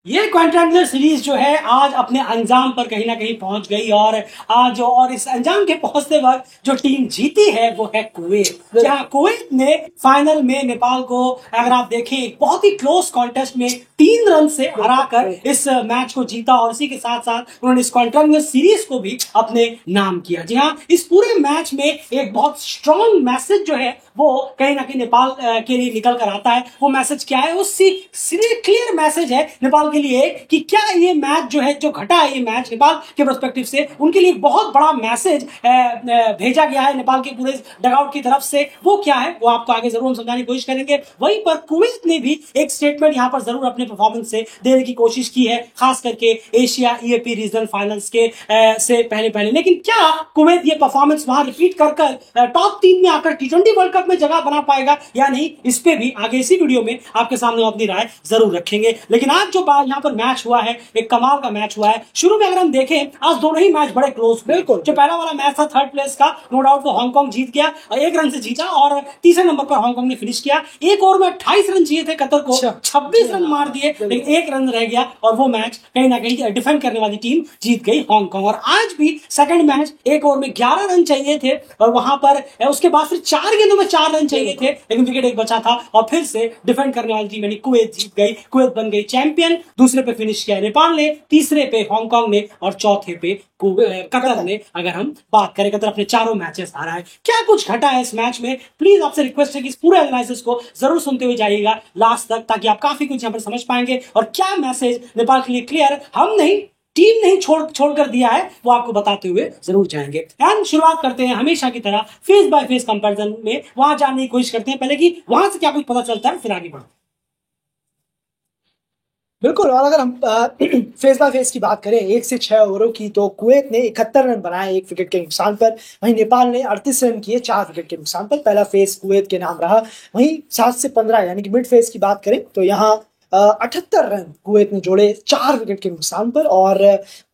ये quadrangular series जो है आज अपने अंजाम पर कहीं ना कहीं पहुंच गई और आज और इस अंजाम के पहुंचते वक्त जो टीम जीती है वो है कुवैत। जहां कुवैत ने फाइनल में नेपाल को अगर आप देखें एक बहुत ही क्लोज कॉन्टेस्ट में 3 रन से हराकर इस मैच को जीता और इसी के साथ साथ उन्होंने इस क्वाड्रेंगुलर सीरीज को भी अपने नाम किया। जी हाँ, इस पूरे मैच में एक बहुत स्ट्रॉन्ग मैसेज जो है वो कहीं ना कहीं नेपाल के लिए निकल कर आता है। वो मैसेज क्या है? वो क्लियर मैसेज है नेपाल के लिए कि क्या ये मैच जो है, जो घटा है ये मैच नेपाल के पर्सपेक्टिव से उनके लिए एक बहुत बड़ा मैसेज भेजा गया है नेपाल के पूरे डगआउट की तरफ से। वो क्या है वो आपको आगे जरूर हम समझाने की कोशिश करेंगे। वहीं पर कुवैत ने भी एक स्टेटमेंट यहां पर जरूर अपने परफॉर्मेंस से देने की कोशिश की है, खास करके एशिया ईएपी रीजनल फाइनल्स के से पहले। लेकिन क्या कुवैत ये परफॉर्मेंस वहां रिपीट कर टॉप 3 में आकर T20 वर्ल्ड कप में जगह बना पाएगा या नहीं, इस पे भी आगे इसी वीडियो में आपके सामने अपनी राय जरूर रखेंगे। लेकिन आज जो यहाँ पर मैच हुआ है एक कमाल का मैच हुआ है। शुरू में अगर हम देखें आज दोनों ही मैच बड़े क्लोज, बिल्कुल जो पहला वाला मैच था थर्ड प्लेस का, नो डाउट वो हांगकांग जीत गया और 1 रन से जीता और तीसरे नंबर पर हांगकांग ने फिनिश किया। एक ओवर में 28 रन चाहिए थे कतर को, 26 रन मार दिए लेकिन 1 रन रह गया और वो मैच कहीं ना कहीं डिफेंड करने वाली टीम जीत गई हांगकांग। और आज भी सेकंड मैच एक ओवर में 11 रन चाहिए थे और वहां पर उसके बाद फिर 4 गेंदों में 4 रन चाहिए थे लेकिन विकेट एक बचा था और फिर से डिफेंड करने वाली टीम यानी कुवैत जीत गई। कुवैत बन गई चैंपियन। दूसरे पे फिनिश किया नेपाल ने, तीसरे पे हांगकांग ने और चौथे पे कतर ने। अगर हम बात करें, कतर अपने चारों मैचेस हारा है। क्या कुछ घटा है इस मैच में? प्लीज आपसे रिक्वेस्ट है कि इस पूरे एनालिसिस को जरूर सुनते हुए जाइएगा लास्ट तक ताकि आप काफी कुछ यहां पर समझ पाएंगे और क्या मैसेज नेपाल के लिए क्लियर हम नहीं टीम नहीं छोड़कर दिया है वो आपको बताते हुए जरूर जाएंगे। एंड शुरुआत करते हैं हमेशा की तरह फेस बाय फेस कंपैरिजन में। वहां जानने की कोशिश करते हैं पहले कि वहां से क्या कुछ पता चलता है, फिर आगे बढ़ते हैं। बिल्कुल। और अगर हम फेस बाय फेस की बात करें 1 से 6 ओवरों की, तो कुवैत ने 71 रन बनाए 1 विकेट के नुकसान पर। वहीं नेपाल ने 38 रन किए 4 विकेट के नुकसान पर। पहला फेस कुवैत के नाम रहा। वहीं 7 से 15 यानी कि मिड फेस की बात करें तो यहाँ 78 रन कुवैत ने जोड़े 4 विकेट के नुकसान पर। और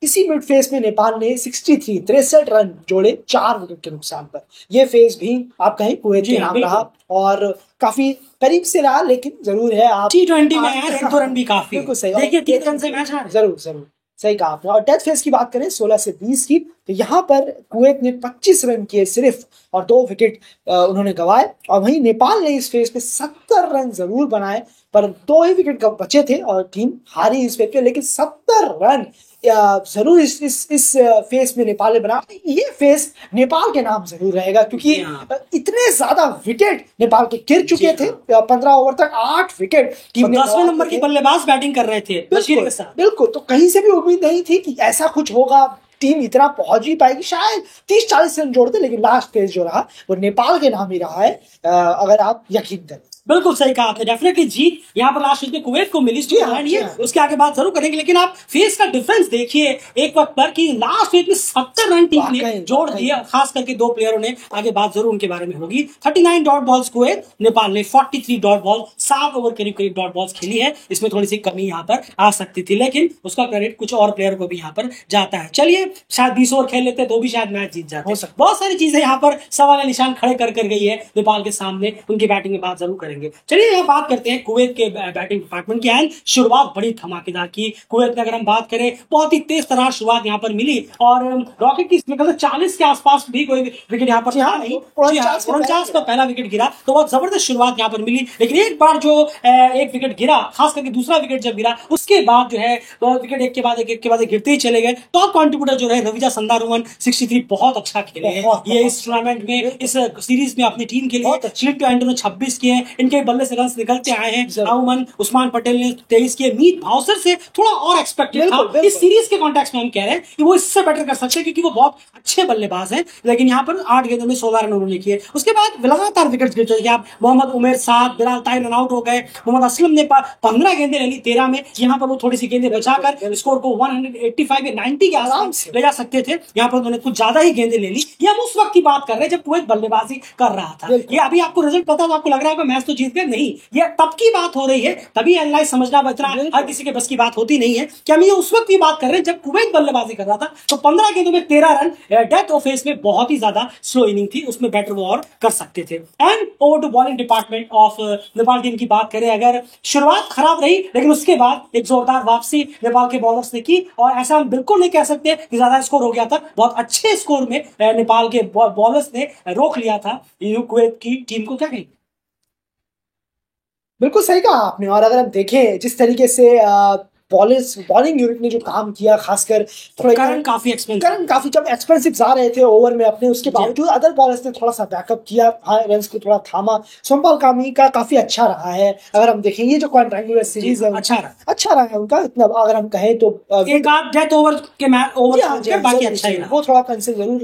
इसी मिड फेस में नेपाल ने 63 रन जोड़े 4 विकेट के नुकसान पर। यह फेस भी आप कहें कुवैत के नाम रहा और काफी करीब से रहा, लेकिन जरूर है आप T20 में यार 1-2 रन भी काफी। बिल्कुल सही। देखिए 3 रन से मैच हार। जरूर सही कहा आपने। और डेथ फेस की बात करें 16 से 20 की, तो यहाँ पर कुवैत ने 25 रन किए सिर्फ और 2 विकेट उन्होंने गंवाए। और वहीं नेपाल ने इस फेस पे 70 रन जरूर बनाए पर 2 ही विकेट बचे थे और टीम हारी इस फेस पे। लेकिन 70 रन जरूर इस फेस में नेपाल ने बना। ये फेस नेपाल के नाम जरूर रहेगा क्योंकि इतने ज्यादा विकेट नेपाल के गिर चुके थे। 15 ओवर तक 8 विकेट टीम ने। 10वें नंबर के बल्लेबाज बैटिंग कर रहे थे बिल्कुल। तो कहीं से भी उम्मीद नहीं थी कि ऐसा कुछ होगा, टीम इतना पहुंच ही पाएगी। शायद 30-40 रन जोड़ते, लेकिन लास्ट फेज जो रहा वो नेपाल के नाम ही रहा है, अगर आप यकीन करें। बिल्कुल सही कहा आपने। डेफिनेटली जीत यहाँ पर लास्ट में कुवैत को मिली। उसके आगे बात जरूर करेंगे, लेकिन आप फेस का डिफरेंस देखिए एक वक्त पर कि लास्ट फेज में 70 रन टीम ने जोड़ दिया, खास करके 2 प्लेयरों ने। आगे बात जरूर उनके बारे में होगी। 39 डॉट बॉल्स कुवैत, नेपाल ने 43 डॉट बॉल, 7 ओवर करीब डॉट बॉल्स खेली है। इसमें थोड़ी सी कमी यहाँ पर आ सकती थी, लेकिन उसका क्रेडिट कुछ और प्लेयर को भी यहाँ पर जाता है। चलिए शायद 20 ओवर खेल लेते तो भी शायद मैच जीत जाते। बहुत सारी चीजें यहाँ पर सवाल निशान खड़े कर गई है नेपाल के सामने। उनकी बैटिंग में बात जरूर करेंगे। चलिए यहाँ बात करते हैं कुवैत के बैटिंग डिपार्टमेंट की। एंड शुरुआत बड़ी धमाकेदार की कुवैत में। अगर हम बात करें बहुत ही तेज तरार शुरुआत यहाँ पर मिली और रॉकेट की 40 के आसपास भी कोई विकेट यहाँ पर नहीं, 49 पर पहला विकेट गिरा तो बहुत जबरदस्त शुरुआत यहाँ पर मिली। लेकिन एक बार जो एक विकेट गिरा, खास करके दूसरा विकेट जब गिरा उसके बाद जो है विकेट एक के बाद एक गिरते ही चले गए। टॉप कॉन्ट्रीब्यूटर जो है रविजा संदारुवन 63 बहुत अच्छा खेले हैं ये इस टूर्नामेंट में, इस सीरीज में अपनी टीम के लिए। शिल्टो एंटोनो 26 किए, इनके बल्ले से रन निकलते आए हैं। अमन उस्मान पटेल ने 23 किए। मीत भावसर से थोड़ा और एक्सपेक्टेड था। इस सीरीज के कॉन्टेक्स्ट में हम कह रहे हैं कि वो इससे बेटर कर सकते हैं क्योंकि वो बहुत अच्छे बल्लेबाज हैं। लेकिन यहाँ पर 8 गेंदों में 16 रन उन्होंने किए। उसके बाद लगातार विकेट गिरते गए। मोहम्मद उमेर 7, बिलाल ताहिर रन आउट हो गए। मोहम्मद असलम ने 15 गेंदें ले ली 13 में। यहाँ पर वो थोड़ी सी गेंदें बचाकर स्कोर को 185 या 90 के आसपास ले जा सकते थे। यहाँ पर उन्होंने कुछ ज्यादा ही गेंदें ले ली। ये हम उस वक्त की बात कर रहे हैं जब कुवैत बल्लेबाजी कर रहा था। ये अभी आपको रिजल्ट पता तो आपको लग रहा है मैच तो जीत गए, नहीं, ये तब की बात हो रही है, तभी एनालाइज समझना इतना हर किसी के बस की बात होती नहीं है कि हम ये उस वक्त की बात कर रहे हैं जब कुवैत बल्लेबाजी कर रहा था, तो 15 गेंदों में 13 रन, डेथ ऑफ फेस में बहुत ही ज्यादा स्लो इनिंग थी, उसमें बेटर वो और कर सकते थे। And over to bowling department of Nepal team की बात करें, अगर शुरुआत खराब रही लेकिन उसके बाद एक जोरदार वापसी नेपाल के बॉलर्स ने की, और ऐसा हम बिल्कुल नहीं कह सकते कि ज्यादा स्कोर हो गया था, बहुत अच्छे स्कोर में नेपाल के बॉलर्स ने रोक लिया था कुवैत की टीम को। क्या कहें? बिल्कुल सही कहा आपने। और अगर हम देखें जिस तरीके से बॉलिंग यूनिट ने जो काम किया, खासकर करंट काफी जब एक्सपेंसिव जा रहे थे ओवर में अपने, उसके बावजूद अदर बॉलर्स ने थोड़ा सा बैकअप किया, रन्स को थोड़ा थामा। सोमपाल कामी का काफी अच्छा रहा है। अगर हम देखें ये जो क्वाड्रेंगुलर सीरीज है अच्छा रहा है उनका, इतना अगर हम कहें तो एक आध डेथ ओवर के बाकी अच्छा ही वो थोड़ा कंसिल जरूर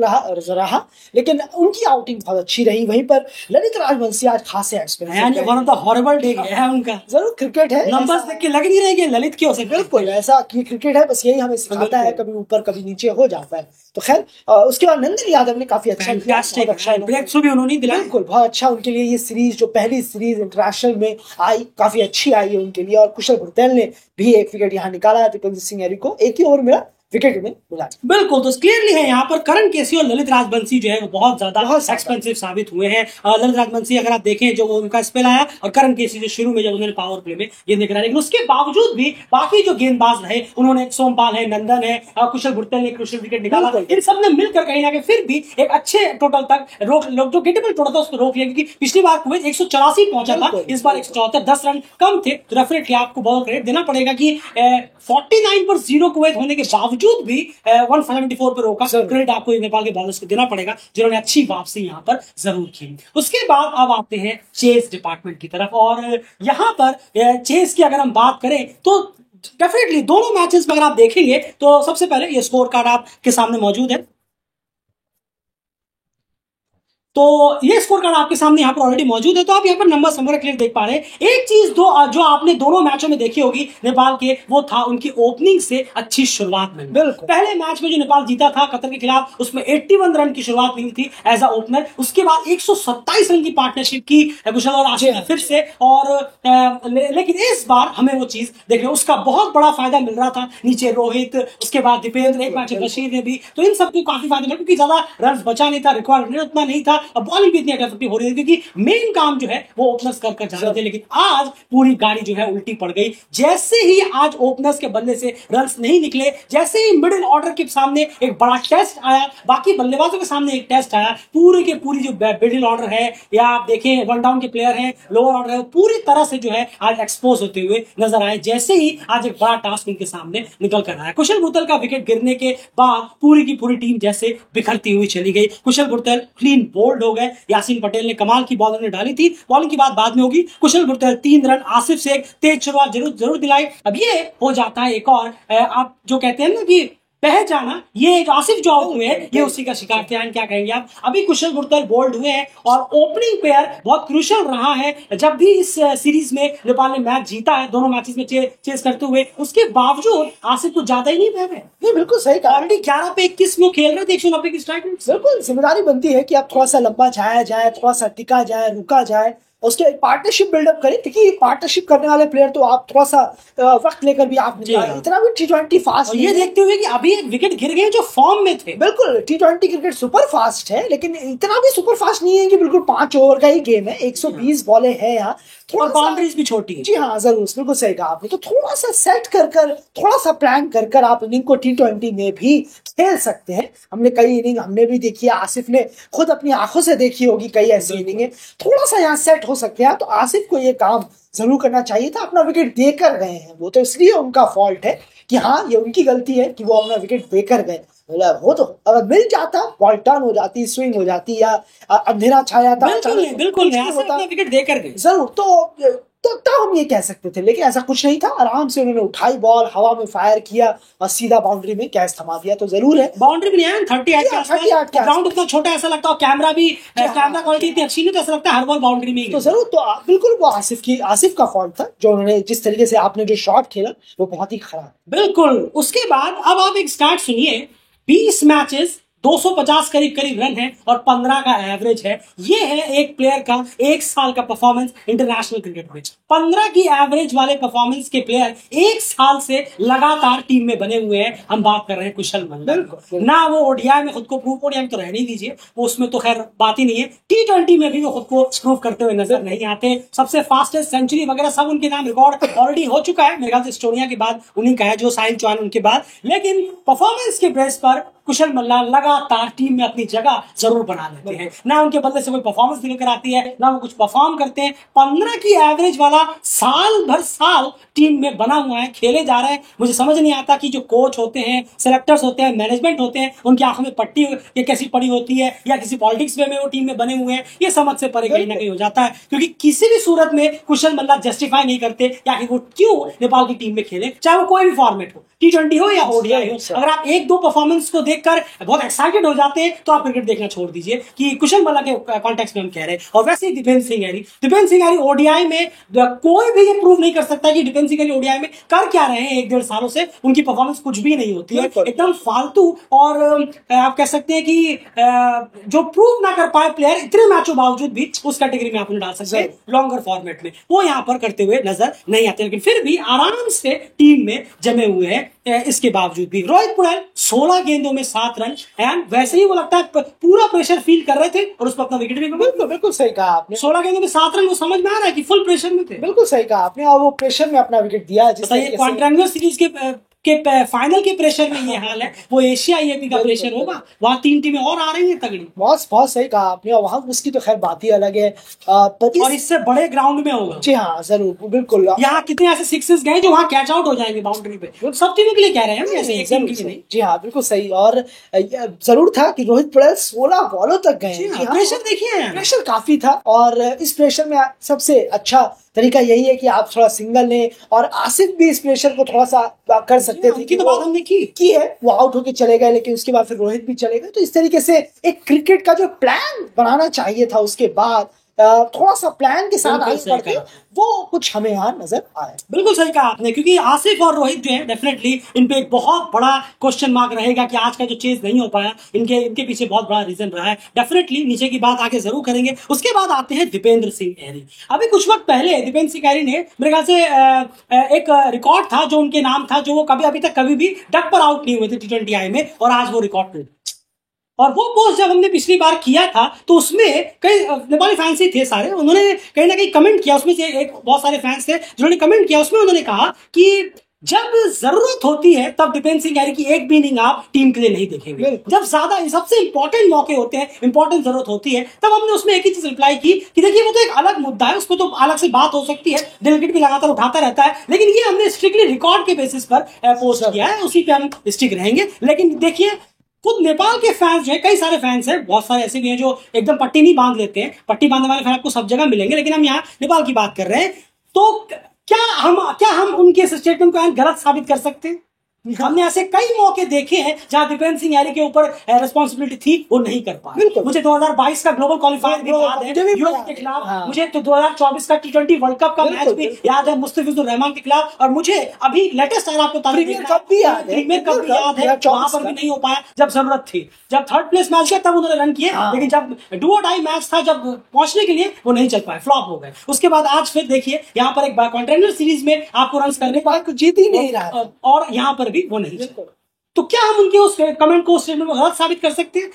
रहा, लेकिन उनकी आउटिंग बहुत अच्छी रही। वहीं पर ललित राजवंशी आज खासे एक्सपेंसिव, हॉरिबल डे है उनका। जरूर क्रिकेट है, नंबर्स देख के लग नहीं रहे कि ललित की हो सकती, बिल्कुल ऐसा कि क्रिकेट है, बस यही हमें सिखाता है, कभी ऊपर कभी नीचे हो जाता है। तो खैर उसके बाद नंदन यादव ने काफी अच्छा ब्रेक थ्रू भी उन्होंने दिलाया, बिल्कुल बहुत अच्छा उनके लिए ये सीरीज, जो पहली सीरीज इंटरनेशनल में आई, काफी अच्छी आई है उनके लिए। और कुशल भुरतेल ने भी एक विकेट यहाँ निकाला, त्रिपंजित सिंह एरी को एक ही ओवर मिला, विकेट में मिला। बिल्कुल, तो क्लियरली है यहाँ पर करण केसी और ललित राजवंशी जो है वो बहुत ज्यादा एक्सपेंसिव साबित हुए हैं। ललित राजवंशी अगर आप देखें जो उनका स्पेल आया, और करण केसी जो शुरू में जब उन्होंने पावर प्ले में गेंद कराई, लेकिन उसके बावजूद भी बाकी जो गेंदबाज रहे, उन्होंने सोमपाल है, नंदन है, कुशल भुरतेल ने क्रूशियल विकेट निकाला, इन सब ने मिलकर कहीं ना कहीं फिर भी एक अच्छे टोटल तक जो गेटेबल टोटल था उसको रोक लिया, क्योंकि पिछली बार कुवैत 184 पहुंचा था, इस बार 174, 10 रन कम थे। तो डेफिनेटली आपको बहुत क्रेडिट देना पड़ेगा कि 49 पर 0 कुवैत होने के बावजूद भी 174 पर रोका। क्रेडिट आपको नेपाल के बॉलर्स को देना पड़ेगा जिन्होंने अच्छी वापसी यहां पर जरूर की। उसके बाद अब आते हैं चेस डिपार्टमेंट की तरफ, और यहां पर चेस की अगर हम बात करें तो डेफिनेटली दोनों मैचेस में अगर आप देखेंगे तो सबसे पहले ये स्कोर कार्ड आपके सामने मौजूद है, तो ये स्कोर कार्ड आपके सामने यहाँ पर ऑलरेडी मौजूद है, तो आप यहाँ पर नंबर समग्र क्लियर देख पा रहे हैं। एक चीज जो आपने दोनों मैचों में देखी होगी नेपाल के, वो था उनकी ओपनिंग से अच्छी शुरुआत में। पहले मैच में जो नेपाल जीता था कतर के खिलाफ, उसमें 81 रन की शुरुआत मिली थी एज अ ओपनर, उसके बाद 127 रन की पार्टनरशिप की कुशल और आशिफ फिर से, और लेकिन इस बार हमें वो चीज देखने, उसका बहुत बड़ा फायदा मिल रहा था। नीचे रोहित, उसके बाद दीपेंद्र, एक मैच बशीर ने भी, तो इन सबको काफी फायदा मिला, क्योंकि ज्यादा रन बचा नहीं था, रिक्वायरमेंट उतना नहीं था, अब बॉलिंग भी इतनी अट्रैक्टिव हो रही थी, क्योंकि मेन काम जो है वो ओपनर्स कर जा रहे थे। लेकिन आज पूरी गाड़ी जो है उल्टी पड़ गई। जैसे ही आज ओपनर्स के बल्ले से रन्स नहीं निकले, जैसे ही मिडिल ऑर्डर के सामने एक बड़ा टेस्ट आया, बाकी बल्लेबाजों के सामने एक टेस्ट आया, पूरी के पूरी जो मिडिल ऑर्डर है, या आप देखें वन डाउन के प्लेयर हैं, लोअर ऑर्डर है, पूरी तरह से जो है आज एक्सपोज होते हुए नजर आए। जैसे ही आज एक बड़ा टास्क उनके सामने निकल कर आया, कुशल भुरतेल का विकेट गिरने के बाद पूरी की पूरी टीम जैसे बिखरती हुई चली गई। कुशल भुरतेल क्लीन बोल्ड हो गए, यासीन पटेल ने कमाल की बॉल डाली थी। बॉलिंग की बात बाद में होगी। कुशल भुरतेल 3 रन, आसिफ से एक तेज शुरुआत जरूर दिलाई। अब ये हो जाता है एक और आप जो कहते हैं ना कि बह जाना, ये आसिफ जो आउट हुए हैं ये उसी का शिकार थे। क्या कहेंगे आप? अभी कुशल भुरतेल बोल्ड हुए हैं और ओपनिंग पेयर बहुत क्रूशियल रहा है। जब भी इस सीरीज में नेपाल ने मैच जीता है, दोनों मैचेस में चेस करते हुए, उसके बावजूद आसिफ कुछ ज्यादा ही नहीं बह गए। नहीं, बिल्कुल सही कहा। ऑलरेडी 11 पे 21 में खेल रहे थे, 190 की स्ट्राइक रेट। बिल्कुल जिम्मेदारी बनती है कि आप थोड़ा सा लंबा जाया जाए, थोड़ा सा टिका जाए, रुका जाए, उसके पार्टनरशिप बिल्डअप करें, क्योंकि पार्टनरशिप करने वाले प्लेयर तो आप थोड़ा सा वक्त लेकर भी आप इतना भी T20 फास्ट, ये देखते हुए कि अभी एक विकेट गिर गए जो फॉर्म में थे। बिल्कुल T20 क्रिकेट सुपर फास्ट है, लेकिन इतना भी सुपर फास्ट नहीं है कि बिल्कुल 5 ओवर का ही गेम है। 120 बॉलें हैं यहाँ, और बाउंड्रीज भी छोटी है। जी हाँ, जरूर, बिल्कुल सही कहा आपने। तो थोड़ा सा सेट कर थोड़ा सा प्लान कर आप इनिंग को T20 में भी खेल सकते हैं। हमने कई इनिंग हमने भी देखी है, आसिफ ने खुद अपनी आंखों से देखी होगी कई ऐसी इनिंग। थोड़ा सा यहाँ सेट हो सकते हैं, तो आसिफ को ये काम जरूर करना चाहिए था। अपना विकेट देकर गए हैं वो, तो इसलिए उनका फॉल्ट है कि हाँ, ये उनकी गलती है कि वो अपना विकेट देकर गए। वो तो अगर मिल जाता, बॉल टर्न हो जाती, स्विंग हो जाती, या अंधेरा छा जाता, बिल्कुल विकेट देकर गए जरूर, तो हम ये कह सकते थे। लेकिन ऐसा कुछ नहीं था, आराम से उन्होंने उठाई बॉल, हवा में फायर किया और सीधा बाउंड्री में कैच थमा दिया। तो जरूर है, बाउंड्री भी नहीं है, 38 ग्राउंड इतना छोटा ऐसा लगता है, कैमरा क्वालिटी इतनी अच्छी नहीं, तो ऐसा लगता है हर बॉल बाउंड्री में। तो जरूर, तो बिल्कुल वो आसिफ का फॉल्ट था, जो उन्होंने जिस तरीके से आपने जो शॉट खेला वो बहुत ही खराब। बिल्कुल। उसके बाद अब आप एक स्टार्ट सुनिए, 20 मैचेस 250 करीब करीब रन है और 15 का एवरेज है। ये है एक प्लेयर का 1 साल का परफॉर्मेंस इंटरनेशनल क्रिकेट में। 15 की एवरेज वाले परफॉर्मेंस के प्लेयर 1 साल से लगातार टीम में बने हुए हैं। हम बात कर रहे हैं कुशल मंगल। ना वो ओडीआई में खुद को प्रूव, ओडीआई में तो रहने दीजिए, वो उसमें तो खैर बात ही नहीं है। T20 में भी वो खुद को प्रूव करते हुए नजर नहीं आते। सबसे फास्टेस्ट सेंचुरी वगैरह सब उनके नाम रिकॉर्ड ऑलरेडी हो चुका है, मेरे ख्याल से एस्टोनिया के बाद उन्हीं का है, जो साइन चौहान उनके बाद। लेकिन परफॉर्मेंस के बेस पर कुशल मल्ला लगातार टीम में अपनी जगह जरूर बना लेते हैं। ना उनके बदले से कोई परफॉर्मेंस निकल कर आती है, ना वो कुछ परफॉर्म करते हैं। 15 की एवरेज वाला साल भर साल टीम में बना हुआ है, खेले जा रहे हैं। मुझे समझ नहीं आता कि जो कोच होते हैं, सेलेक्टर्स होते हैं, मैनेजमेंट होते हैं, उनकी आंखों में पट्टी ये कैसी पड़ी होती है, या किसी पॉलिटिक्स में वो टीम में बने हुए हैं। ये समझ से परे कहीं ना कहीं हो जाता है, क्योंकि किसी भी सूरत में कुशल मल्ला जस्टिफाई नहीं करते या कि वो क्यों नेपाल की टीम में खेले, चाहे वो कोई भी फॉर्मेट हो, T20 हो या ओडीआई हो। अगर आप 1-2 परफॉर्मेंस को देखकर बहुत एक्साइटेड हो जाते हैं तो आप क्रिकेट देखना छोड़ दीजिए, कि कुशल मल्ला के कॉन्टेक्स्ट में हम कह रहे हैं। और वैसे ही दीपेंद्र सिंह हैरी ओडीआई में कोई भी ये प्रूव नहीं कर सकता कि दीपेंद्र सिंह हैरी ओडीआई में कर क्या रहे हैं। 1-1.5 सालों से उनकी परफॉर्मेंस कुछ भी नहीं होती है, एकदम फालतू। और आप कह सकते हैं कि जो प्रूव ना कर पाए प्लेयर इतने मैचों बावजूद भी, उस कैटेगरी में आप उन्हें डाल सकते हैं लॉन्गर फॉर्मेट में, वो यहाँ पर करते हुए नजर नहीं आते। लेकिन फिर भी आराम से टीम में जमे हुए हैं। इसके बावजूद भी रोहित पुरैल 16 गेंदों में 7 रन, एंड वैसे ही वो लगता है पूरा प्रेशर फील कर रहे थे और उस पर अपना विकेट भी। बिल्कुल सही कहा आपने। 16 गेंदों में 7 रन, वो समझ में आ रहा है कि फुल प्रेशर में थे। बिल्कुल सही कहा आपने, और वो प्रेशर में अपना विकेट दिया। क्वाड्रेंगुलर सीरीज के फाइनल के प्रेशर में ये हाल है, वो एशिया ईएपी का प्रेशर होगा। वहां 3 टीमें और आ रही हैं तगड़ी। बहुत सही कहा आपने, और वहां उसकी तो खैर बात ही अलग है। और इससे बड़े ग्राउंड में होगा। जी हाँ, जरूर, बिल्कुल। यहाँ कितने ऐसे सिक्सेस गए जो वहां कैच आउट हो जाएंगे बाउंड्री पे। सब टीमों के लिए कह रहे हैं, ऐसे एक टीम के लिए नहीं। जी हाँ, बिल्कुल सही। और जरूर था कि रोहित पुरैल 16 बॉलों तक गए। प्रेशर देखिए, प्रेशर काफी था, और इस प्रेशर में सबसे अच्छा तरीका यही है कि आप थोड़ा सिंगल लें, और आसिफ भी इस प्रेशर को थोड़ा सा कर सकते थे कि तो बात हमने की है, वो आउट होके चले गए, लेकिन उसके बाद फिर रोहित भी चले गए। तो इस तरीके से एक क्रिकेट का जो प्लान बनाना चाहिए था, उसके बाद थोड़ा सा प्लान के साथ आगे बढ़ते, वो कुछ हमें यहाँ नजर आया। बिल्कुल सही कहा आपने, क्योंकि आसिफ और रोहित जो है डेफिनेटली इन पे एक बहुत बड़ा क्वेश्चन मार्क रहेगा कि आज का जो चेज नहीं हो पाया, इनके पीछे बहुत बड़ा रीजन रहा है। डेफिनेटली नीचे की बात आगे जरूर करेंगे। उसके बाद आते हैं दीपेंद्र सिंह हैरी। अभी कुछ वक्त पहले दीपेंद्र सिंह हैरी ने, मेरे ख्याल से एक रिकॉर्ड था जो उनके नाम था, जो वो अभी तक कभी भी डक पर आउट नहीं हुए थे T20I में, और आज वो रिकॉर्ड टूट। और वो पोस्ट जब हमने पिछली बार किया था तो उसमें कई नेपाली फैंस ही थे सारे, उन्होंने कहीं ना कहीं कमेंट किया। उसमें से एक बहुत सारे फैंस थे जिन्होंने कमेंट किया। उसमें उन्होंने कहा कि जब जरूरत होती है तब दीपेंद्र सिंह हैरी की एक भी इनिंग आप टीम के लिए नहीं देखेंगे। जब ज्यादा सबसे इंपॉर्टेंट मौके होते हैं, इंपॉर्टेंट जरूरत होती है, तब हमने उसमें एक ही चीज रिप्लाई की कि देखिए वो तो एक अलग मुद्दा है, उसको तो अलग से बात हो सकती है, विकेट भी लगातार उठाता रहता है, लेकिन ये हमने स्ट्रिक्टली रिकॉर्ड के बेसिस पर पोस्ट किया है, उसी पे हम स्टिक रहेंगे। लेकिन देखिए खुद नेपाल के फैंस जो है, कई सारे फैंस हैं, बहुत सारे ऐसे भी हैं जो एकदम पट्टी नहीं बांध लेते हैं। पट्टी बांधने वाले फैन आपको सब जगह मिलेंगे, लेकिन हम यहाँ नेपाल की बात कर रहे हैं। तो क्या हम उनके स्टेटमेंट को गलत साबित कर सकते हैं? हमने ऐसे कई मौके देखे हैं जहां दीपेंद्र सिंह हैरी के ऊपर रिस्पॉन्सिबिलिटी थी, वो नहीं कर पाए। मुझे 2022 का ग्लोबल क्वालिफायर भी याद है यूएस के खिलाफ, मुझे तो 2024 का T20 वर्ल्ड कप का मैच भी याद है मुस्तफिजुर रहमान के खिलाफ, और मुझे अभी लेटेस्ट अगर आपको प्रीमियर कप भी याद है, वहां पर भी नहीं हो पाया जब जरूरत थी। जब 3rd प्लेस मैच किया तब उन्होंने रन किए, लेकिन जब डू और डाई मैच था, जब पहुंचने के लिए, वो नहीं चल पाए, फ्लॉप हो गए। उसके बाद आज फिर देखिए यहाँ पर एक कॉन्टिनेंटल सीरीज में आपको रन करने को जीत ही नहीं रहा, और यहाँ पर भी वो नहीं। तो क्या हम उनके उस कमेंट को, स्टेटमेंट को गलत साबित कर सकते हैं?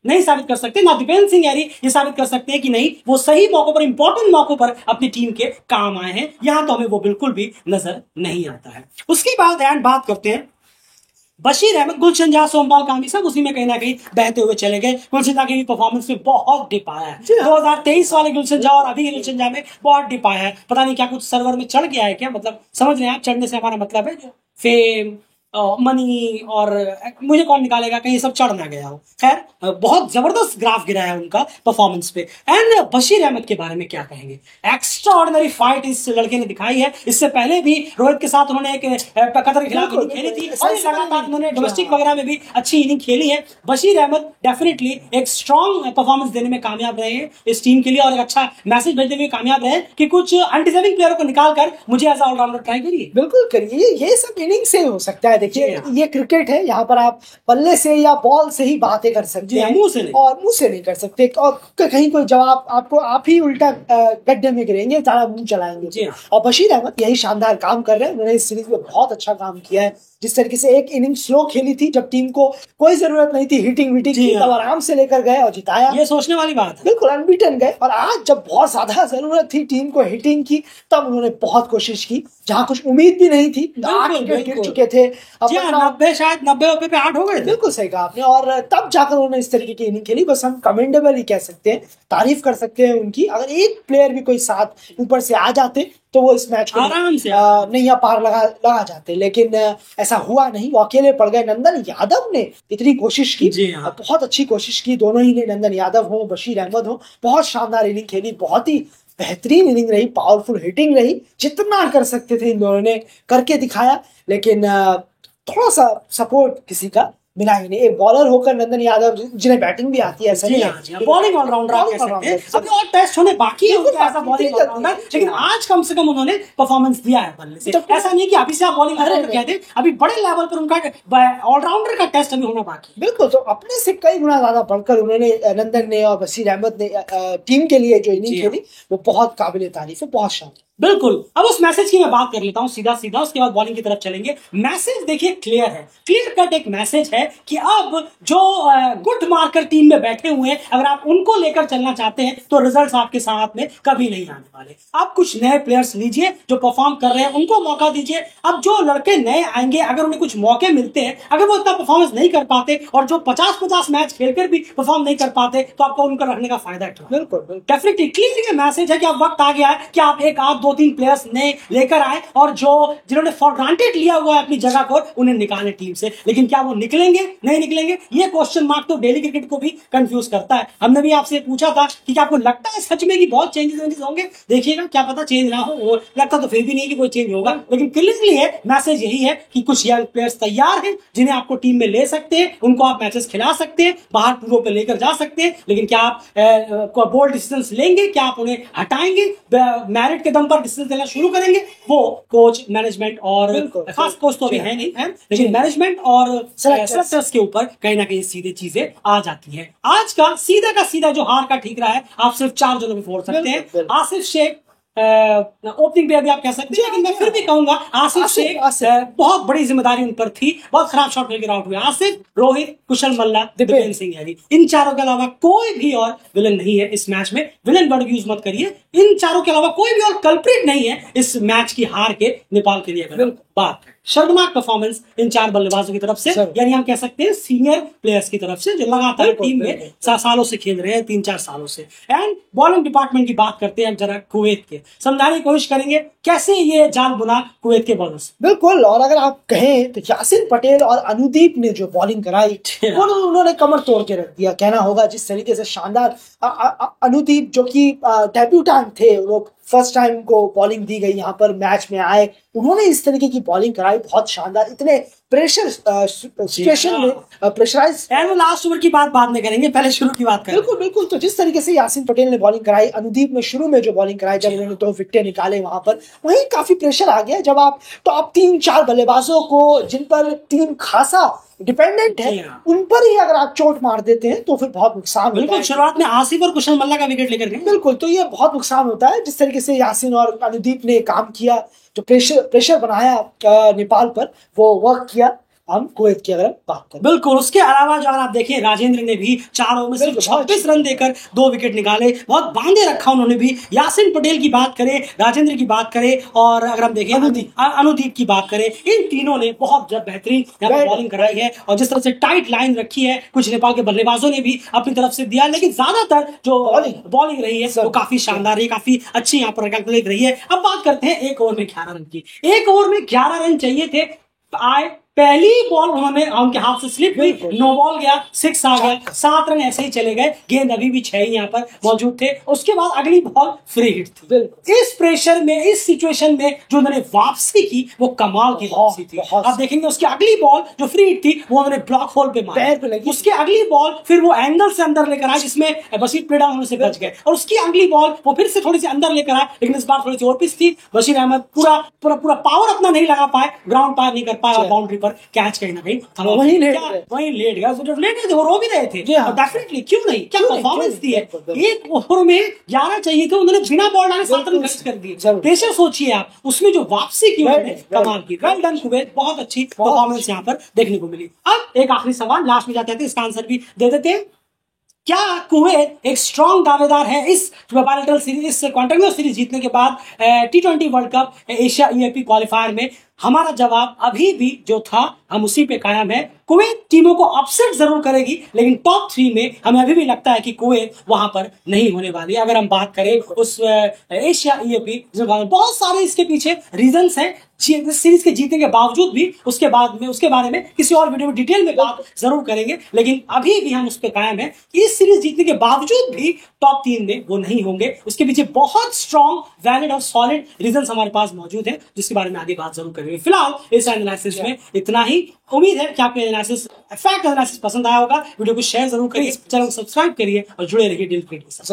नहीं साबित कर सकते। ना दीपेंद्र सिंह हैरी ये साबित कर सकते हैं कि नहीं, वो सही मौकों पर, इंपॉर्टेंट मौकों पर अपनी टीम के काम आए हैं। यहां तो हमें वो बिल्कुल भी नजर नहीं आता है। उसके बाद बात करते हैं बशीर अहमद, गुलशन जहाँ, सोमपाल कामी, सब उसी में कहीं ना कहीं बहते हुए चले गए। गुलशन जहाँ की परफॉर्मेंस में बहुत डिप आया है। 2023 वाले गुलशन जहाँ और अभी के गुलशन जहाँ में बहुत डिप आया है। पता नहीं क्या कुछ सर्वर में चढ़ गया है क्या, मतलब समझ रहे हैं आप, चढ़ने से हमारा मतलब है जो फेम, मनी, और मुझे कौन निकालेगा, कहीं सब चढ़ ना गया हो। खैर बहुत जबरदस्त ग्राफ गिरा है उनका परफॉर्मेंस पे। एंड बशीर अहमद के बारे में क्या कहेंगे? एक्स्ट्रा ऑर्डिनरी फाइट इस लड़के ने दिखाई है। इससे पहले भी रोहित के साथ उन्होंने एक कतर के खिलाफ इनिंग खेली थी, और लगातार उन्होंने डोमेस्टिक वगैरह में भी अच्छी इनिंग खेली है। बशीर अहमद डेफिनेटली एक स्ट्रॉन्ग परफॉर्मेंस देने में कामयाब रहे हैं इस टीम के लिए, और एक अच्छा मैसेज भेजने में कामयाब रहे कि कुछ अनडिजर्विंग प्लेयरों को निकाल कर मुझे एज ऑलराउंडर ट्राई करिए। बिल्कुल करिए, ये सब इनिंग से हो सकता है। देखिए ये क्रिकेट है, यहाँ पर आप बल्ले से या बॉल से ही बातें कर सकते हैं, मुंह से नहीं, और मुंह से नहीं कर सकते, और कहीं कोई जवाब आपको आप ही उल्टा गड्ढे में गिरेंगे, सारा मुंह चलाएंगे। और बशीर अहमद यही शानदार काम कर रहे हैं, उन्होंने इस सीरीज में बहुत अच्छा काम किया है। जिस तरीके से एक इनिंग स्लो खेली थी, जब टीम को कोई जरूरत नहीं थी हिटिंग विटिंग की, तब आराम से लेकर गए और जिताया। ये सोचने वाली बात है। बिल्कुल अनबीटन गए, और आज जब बहुत ज्यादा जरूरत थी टीम को हिटिंग की, तब उन्होंने बहुत कोशिश की, जहां कुछ उम्मीद भी नहीं थी। 8 विकेट गिर चुके थे, 90 शायद 90 ओवर पे 8 हो गए। बिल्कुल सही कहा आपने, और तब जाकर उन्होंने इस तरीके की इनिंग खेली। बस हम कमेंडेबल ही कह सकते हैं, तारीफ कर सकते हैं उनकी। अगर एक प्लेयर भी कोई साथ ऊपर से आ जाते तो वो इस मैच को आराम से नहीं पार लगा जाते, लेकिन ऐसा हुआ नहीं, वो अकेले पड़ गए। नंदन यादव ने इतनी कोशिश की, बहुत अच्छी कोशिश की, दोनों ही ने, नंदन यादव हो बशीर अहमद हो, बहुत शानदार इनिंग खेली, बहुत ही बेहतरीन इनिंग रही, पावरफुल हिटिंग रही, जितना कर सकते थे इन दोनों ने करके दिखाया। लेकिन थोड़ा सा सपोर्ट किसी का मिला ही नहीं। एक बॉलर होकर नंदन यादव, जिन्हें बैटिंग भी आती है, ऐसा नहीं है, बॉलिंग ऑलराउंडर आप कह सकते हैं। अभी और टेस्ट होने बाकी है उनका ऐसा बॉलिंग ऑलराउंडर, लेकिन आज कम से कम उन्होंने परफॉर्मेंस दिया है बल्ले से। ऐसा नहीं कि अभी से आप बॉलिंग ऑलराउंडर कहते हैं, अभी बड़े लेवल पर उनका ऑलराउंडर का टेस्ट अभी होना बाकी। बिल्कुल, तो अपने से कई गुना ज्यादा बढ़कर उन्होंने, नंदन ने और बशीर अहमद ने टीम के लिए जो इनिंग खेली वो बहुत काबिल तारीफ है, बहुत शानदार। बिल्कुल। अब उस मैसेज की मैं बात कर लेता हूं सीधा, उसके बाद बॉलिंग की तरफ चलेंगे। मैसेज देखिए क्लियर है, क्लियर कट एक मैसेज है कि अब जो गुट मार्कर टीम में बैठे हुए हैं, अगर आप उनको लेकर चलना चाहते हैं तो रिजल्ट्स आपके साथ में कभी नहीं आने वाले। आप कुछ नए प्लेयर्स लीजिए जो परफॉर्म कर रहे हैं, उनको मौका दीजिए। अब जो लड़के नए आएंगे, अगर उन्हें कुछ मौके मिलते हैं, अगर वो इतना परफॉर्मेंस नहीं कर पाते और जो 50-50 मैच खेलकर भी परफॉर्म नहीं कर पाते, तो आपको उनका रखने का फायदा है। बिल्कुल, डेफिनेटली क्लियर मैसेज है कि अब वक्त आ गया है कि आप एक आध 2-3 प्लेयर्स ने लेकर आए, और जो जिन्होंने फॉर ग्रांटेड लिया हुआ है अपनी जगह को, उन्हें निकालें टीम से। लेकिन क्या वो निकलेंगे, नहीं निकलेंगे, ये क्वेश्चन मार्क तो डेली क्रिकेट को भी कंफ्यूज करता है। हमने भी आपसे पूछा था कि क्या आपको लगता है सच में कि बहुत चेंजेस होंगे? देखिएगा, क्या पता चेंज ना हो, लगता तो फिर भी नहीं कि कोई चेंज होगा, लेकिन क्लियरली है मैसेज यही है कि कुछ यंग प्लेयर्स तैयार हैं जिन्हें आपको टीम में ले सकते हैं, उनको आप मैचेस खिला सकते हैं, बाहर टूरों पे लेकर जा सकते हैं। लेकिन क्या आप बोल्ड डिसीजंस लेंगे? क्या आप उन्हें हटाएंगे? मेरिट के दम पर डिसीजन लेना शुरू करेंगे? वो कोच, मैनेजमेंट और खास कोच तो अभी है नहीं है, लेकिन मैनेजमेंट और सेलेक्टर्स के ऊपर कहीं ना कहीं सीधे चीजें आ जाती हैं। आज का सीधा जो हार का ठीक रहा है, आप सिर्फ 4 जनों में फोड़ सकते हैं। आसिफ शेख ओपनिंग पे अभी आप कह सकते हैं, लेकिन मैं फिर भी कहूंगा आसिफ शेख बहुत बड़ी जिम्मेदारी उन पर थी, बहुत खराब शॉट लेकर आउट हुए। आसिफ, रोहित, कुशल मल्ला, दिव्येंद्र सिंह यादव, इन चारों के अलावा कोई भी और विलन नहीं है इस मैच में। विलन वर्ड यूज मत करिए, इन चारों के अलावा कोई भी और कल्प्रिट नहीं है इस मैच की हार के नेपाल के लिए। अगर बात शर्मनाक परफॉर्मेंस इन 4 बल्लेबाजों की तरफ से, यानी हम कह सकते हैं सीनियर प्लेयर्स की तरफ से, जो लगातार टीम में सालों से खेल रहे हैं, 3-4 सालों से। एंड बॉलिंग डिपार्टमेंट की बात करते हैं जरा कुवैत के, समझाने की कोशिश करेंगे कैसे ये जाल बुना कुवैत के बॉलर्स। बिल्कुल, और अगर आप कहें तो यासिन पटेल और अनुदीप ने जो बॉलिंग कराई, उन्होंने कमर तोड़ के रख दिया, कहना होगा। जिस तरीके से शानदार अनुदीप, जो कि डेब्यूटेंट थे, लोग फर्स्ट टाइम को बॉलिंग दी गई, यहाँ पर मैच में आए, उन्होंने इस तरीके की बॉलिंग कराई, बहुत शानदार। इतने प्रेशर सिचुएशन में प्रेशराइज। वो लास्ट ओवर की बात बाद में करेंगे, पहले शुरू की बात करें। बिल्कुल। तो जिस तरीके से यासिन पटेल ने बॉलिंग कराई, अनुदीप ने शुरू में जो बॉलिंग कराई, जब उन्होंने 2 विकेट निकाले, वहां पर वहीं काफी प्रेशर आ गया। जब आप टॉप 3-4 बल्लेबाजों को, जिन पर टीम खासा डिपेंडेंट है, उन पर ही अगर आप चोट मार देते हैं तो फिर बहुत नुकसान होता है। शुरुआत में आसिफ और कुशल मल्ला का विकेट लेकर गए। बिल्कुल, तो ये बहुत नुकसान होता है। जिस तरीके से यासिन और अनुदीप ने काम किया, जो प्रेशर बनाया नेपाल पर, वो वर्क किया। हम कुवैत की अगर बात करें, बिल्कुल। उसके अलावा जो अगर आप देखें, राजेंद्र ने भी 4 ओवर में सिर्फ 26 रन देकर 2 विकेट निकाले, बहुत बांधे रखा उन्होंने भी। यासिन पटेल की बात करें, राजेंद्र की बात करें, और अगर हम देखें अनुदीप की बात करें, इन तीनों ने बहुत बेहतरीन यहाँ पर बॉलिंग कराई है। और जिस तरह से टाइट लाइन रखी है, कुछ नेपाल के बल्लेबाजों ने भी अपनी तरफ से दिया, लेकिन ज्यादातर जो बॉलिंग रही है वो काफी शानदार रही, काफी अच्छी यहाँ पर रही है। अब बात करते हैं 1 ओवर में 11 रन की। 1 ओवर में 11 रन चाहिए थे, आए पहली बॉल उन्होंने उनके हाथ से स्लिप हुई, नो बॉल गया, 6 आ गया, 7 रन ऐसे ही चले गए। गेंद अभी भी 6 यहाँ पर मौजूद थे। उसके बाद अगली बॉल फ्री हिट थी। इस प्रेशर में, इस सिचुएशन में जो उन्होंने वापसी की, वो कमाल की वापसी थी। आप देखेंगे उसकी अगली बॉल जो फ्री हिट थी, वो उन्होंने ब्लॉक होल पे मारी। उसकी अगली बॉल फिर वो एंगल से अंदर लेकर आए, जिसमें बशीर प्रेडा होने से बच गए। और उसकी अगली बॉल वो फिर से थोड़ी सी अंदर लेकर आए, लेकिन इस बार थोड़ी सी और पिच थी। बशीर अहमद पूरा पावर अपना नहीं लगा पाए, ग्राउंड पार नहीं कर पाया बाउंड्री पर। पर कैच कहीं ना कहीं वहीं लेट गया। जब लेट गए थे वो रो भी रहे थे, और डेफिनेटली क्यों नहीं, क्या परफॉर्मेंस दी है। एक ओवर में 11 चाहिए थे, उन्होंने बिना बॉल डाले 7 रन खर्च कर दिए। पेशेंस सोचिए आप, उसमें जो वापसी की उन्होंने कमाल की। वेल डन कुवैत, बहुत अच्छी परफॉर्मेंस यहाँ पर देखने को मिली। अब एक आखिरी सवाल लास्ट में जाते थे, इसका आंसर भी दे देते हैं। क्या कुवैत एक स्ट्रॉन्ग दावेदार है इस बायलैटरल सीरीज, इस कॉन्टिन्यूअस सीरीज जीतने के बाद T20 world cup Asia EAP qualifier में? हमारा जवाब अभी भी जो था हम उसी पे कायम है। कुवैत टीमों को अपसेट जरूर करेगी, लेकिन टॉप 3 में हमें अभी भी लगता है कि कुवैत वहां पर नहीं होने वाली। अगर हम बात करें उस एशिया EAP, बहुत सारे इसके पीछे रीजंस हैं सीरीज के जीतने के बावजूद भी। उसके बारे में किसी और वीडियो में डिटेल में बात जरूर करेंगे, लेकिन अभी भी हम उस पर कायम है कि इस सीरीज जीतने के बावजूद भी टॉप 3 में वो नहीं होंगे। उसके पीछे बहुत स्ट्रॉन्ग, वैलिड और सॉलिड रीजंस हमारे पास मौजूद है, जिसके बारे में आगे बात जरूर करेंगे। फिलहाल इस एनालिसिस में इतना ही। उम्मीद है कि आपको एनालिसिस, फैक्ट एनालिसिस पसंद आया होगा। वीडियो को शेयर जरूर करिए, चैनल को सब्सक्राइब करिए और जुड़े रहिए दिलप्रीत के साथ।